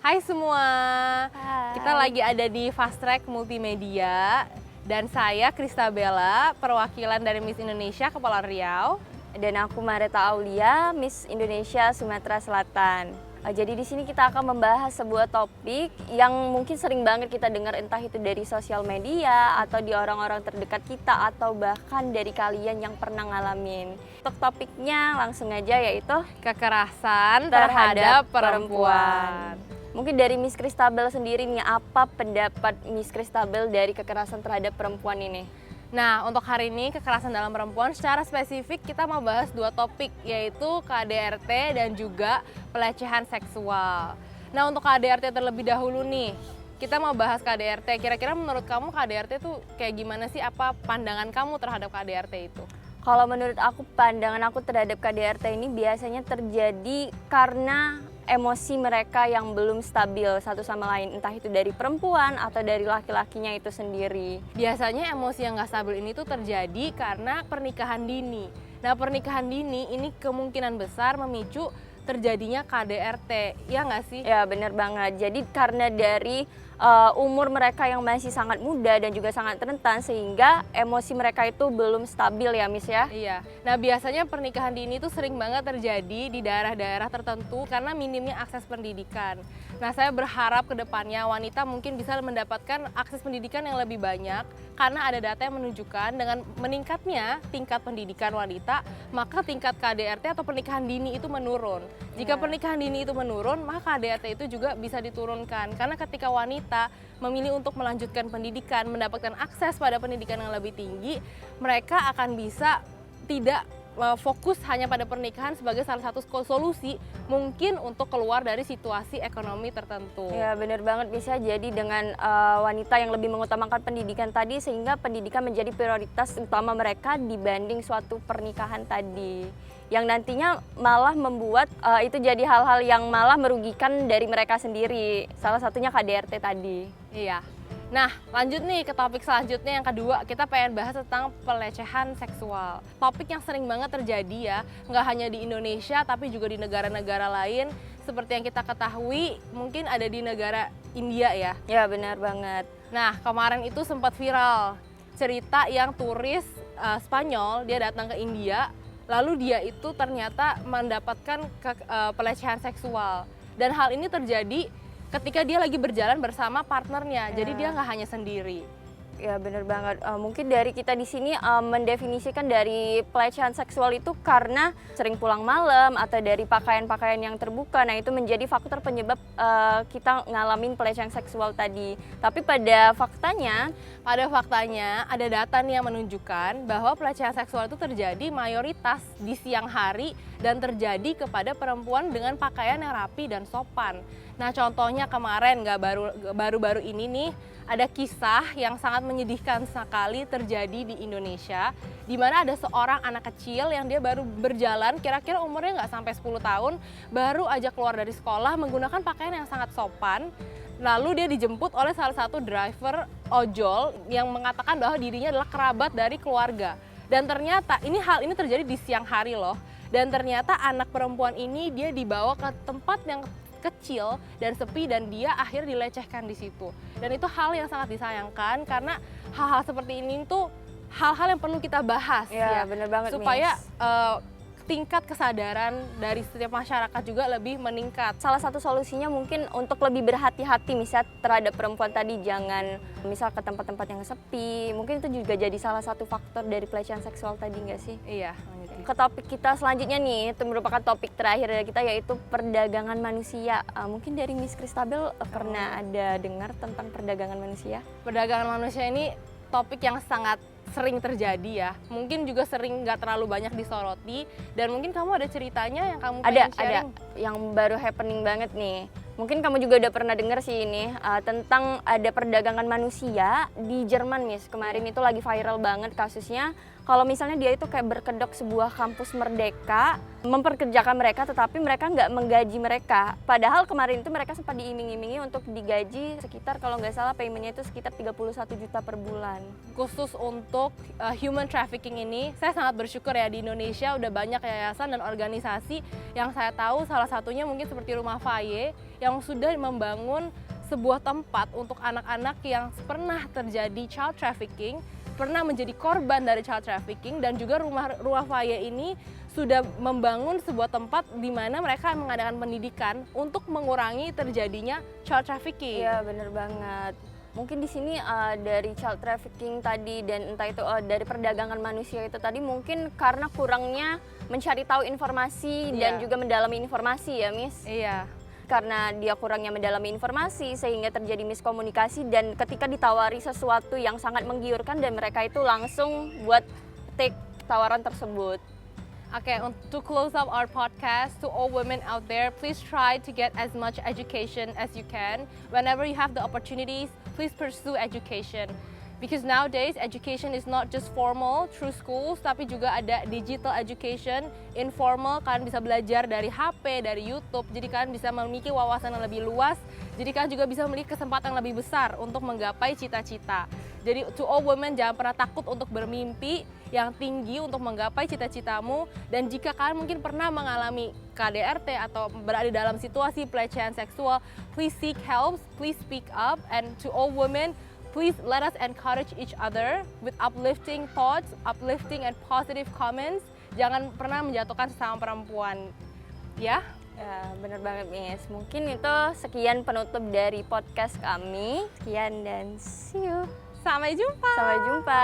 Hai semua, kita Hai. lagi ada di Fast Track Multimedia dan saya Kristabella, perwakilan dari Miss Indonesia Kepulauan Riau. Dan aku Mareta Aulia, Miss Indonesia Sumatera Selatan. Jadi di sini kita akan membahas sebuah topik yang mungkin sering banget kita dengar, entah itu dari sosial media atau di orang-orang terdekat kita atau bahkan dari kalian yang pernah ngalamin. Untuk topiknya langsung aja, yaitu Kekerasan terhadap perempuan. Mungkin dari Miss Kristabel sendiri nih, apa pendapat Miss Kristabel dari kekerasan terhadap perempuan ini? Nah, untuk hari ini kekerasan dalam perempuan secara spesifik kita mau bahas dua topik, yaitu KDRT dan juga pelecehan seksual. Nah, untuk KDRT terlebih dahulu nih, kita mau bahas KDRT. Kira-kira menurut kamu KDRT itu kayak gimana sih? Apa pandangan kamu terhadap KDRT itu? Kalau menurut aku, pandangan aku terhadap KDRT ini biasanya terjadi karena emosi mereka yang belum stabil satu sama lain, entah itu dari perempuan atau dari laki-lakinya itu sendiri. Biasanya emosi yang nggak stabil ini tuh terjadi karena pernikahan dini. Nah, pernikahan dini ini kemungkinan besar memicu terjadinya KDRT, ya nggak sih? Ya, benar banget. Jadi karena dari umur mereka yang masih sangat muda dan juga sangat rentan, sehingga emosi mereka itu belum stabil ya, Miss ya? Iya. Nah, biasanya pernikahan dini itu sering banget terjadi di daerah-daerah tertentu karena minimnya akses pendidikan. Nah, saya berharap ke depannya wanita mungkin bisa mendapatkan akses pendidikan yang lebih banyak karena ada data yang menunjukkan dengan meningkatnya tingkat pendidikan wanita, maka tingkat KDRT atau pernikahan dini itu menurun. Jika pernikahan dini itu menurun, maka KDRT itu juga bisa diturunkan. Karena ketika wanita memilih untuk melanjutkan pendidikan, mendapatkan akses pada pendidikan yang lebih tinggi, mereka akan bisa tidak fokus hanya pada pernikahan sebagai salah satu solusi mungkin untuk keluar dari situasi ekonomi tertentu. Ya, benar banget, bisa jadi dengan wanita yang lebih mengutamakan pendidikan tadi, sehingga pendidikan menjadi prioritas utama mereka dibanding suatu pernikahan tadi, yang nantinya malah membuat itu jadi hal-hal yang malah merugikan dari mereka sendiri, salah satunya KDRT tadi. Iya. Nah, lanjut nih ke topik selanjutnya yang kedua, kita pengen bahas tentang pelecehan seksual. Topik yang sering banget terjadi ya, nggak hanya di Indonesia tapi juga di negara-negara lain. Seperti yang kita ketahui, mungkin ada di negara India ya. Ya, benar banget. Nah, kemarin itu sempat viral cerita yang turis Spanyol, dia datang ke India, lalu dia itu ternyata mendapatkan pelecehan seksual. Dan hal ini terjadi ketika dia lagi berjalan bersama partnernya, jadi dia nggak hanya sendiri. Ya, benar banget. Mungkin dari kita di sini mendefinisikan dari pelecehan seksual itu karena sering pulang malam atau dari pakaian-pakaian yang terbuka. Nah, itu menjadi faktor penyebab kita ngalamin pelecehan seksual tadi. Tapi pada faktanya ada data nih yang menunjukkan bahwa pelecehan seksual itu terjadi mayoritas di siang hari dan terjadi kepada perempuan dengan pakaian yang rapi dan sopan. Nah, contohnya kemarin baru-baru ini nih ada kisah yang sangat menyedihkan sekali terjadi di Indonesia, di mana ada seorang anak kecil yang dia baru berjalan, kira-kira umurnya nggak sampai 10 tahun, baru aja keluar dari sekolah menggunakan pakaian yang sangat sopan. Lalu dia dijemput oleh salah satu driver ojol yang mengatakan bahwa dirinya adalah kerabat dari keluarga. Dan ternyata hal ini terjadi di siang hari loh. Dan ternyata anak perempuan ini dia dibawa ke tempat yang kecil dan sepi dan dia akhirnya dilecehkan di situ. Dan itu hal yang sangat disayangkan karena hal-hal seperti ini tuh hal-hal yang perlu kita bahas ya, benar banget, supaya Miss. Tingkat kesadaran dari setiap masyarakat juga lebih meningkat. Salah satu solusinya mungkin untuk lebih berhati-hati misal terhadap perempuan tadi, jangan misal ke tempat-tempat yang sepi. Mungkin itu juga jadi salah satu faktor dari pelecehan seksual tadi, nggak sih? Iya. Ke topik kita selanjutnya nih, itu merupakan topik terakhir dari kita, yaitu perdagangan manusia. Mungkin dari Miss Kristabel pernah ada dengar tentang perdagangan manusia? Perdagangan manusia ini topik yang sangat sering terjadi ya, mungkin juga sering nggak terlalu banyak disoroti, dan mungkin kamu ada ceritanya yang kamu pengen sharing? Ada, yang baru happening banget nih. Mungkin kamu juga udah pernah dengar sih ini tentang ada perdagangan manusia di Jerman, Miss. Kemarin itu lagi viral banget kasusnya, kalau misalnya dia itu kayak berkedok sebuah kampus merdeka, memperkerjakan mereka tetapi mereka nggak menggaji mereka. Padahal kemarin itu mereka sempat diiming-imingi untuk digaji sekitar kalau nggak salah paymentnya itu sekitar 31 juta per bulan. Khusus untuk human trafficking ini, saya sangat bersyukur ya di Indonesia udah banyak yayasan dan organisasi yang saya tahu, salah satunya mungkin seperti Rumah Faye yang sudah membangun sebuah tempat untuk anak-anak yang pernah terjadi child trafficking, pernah menjadi korban dari child trafficking, dan juga Rumah Faye ini sudah membangun sebuah tempat di mana mereka mengadakan pendidikan untuk mengurangi terjadinya child trafficking. Iya, bener banget. Mungkin di sini dari child trafficking tadi dan entah itu dari perdagangan manusia itu tadi mungkin karena kurangnya mencari tahu informasi dan juga mendalami informasi ya, Miss. Iya. Karena dia kurangnya mendalami informasi sehingga terjadi miskomunikasi, dan ketika ditawari sesuatu yang sangat menggiurkan dan mereka itu langsung buat take tawaran tersebut. Okay, to close up our podcast, to all women out there, please try to get as much education as you can. Whenever you have the opportunities, please pursue education. Because nowadays education is not just formal through schools, tapi juga ada digital education, informal. Kalian bisa belajar dari HP, dari YouTube, jadi kalian bisa memiliki wawasan yang lebih luas, jadi kalian juga bisa memiliki kesempatan yang lebih besar untuk menggapai cita-cita. Jadi to all women, jangan pernah takut untuk bermimpi yang tinggi untuk menggapai cita-citamu. Dan jika kalian mungkin pernah mengalami KDRT atau berada dalam situasi pelecehan seksual, please seek help, please speak up. And to all women, please let us encourage each other with uplifting thoughts, uplifting and positive comments. Jangan pernah menjatuhkan sesama perempuan. Ya? Ya, bener banget, Miss. Mungkin itu sekian penutup dari podcast kami. Sekian dan see you. Sampai jumpa. Sampai jumpa.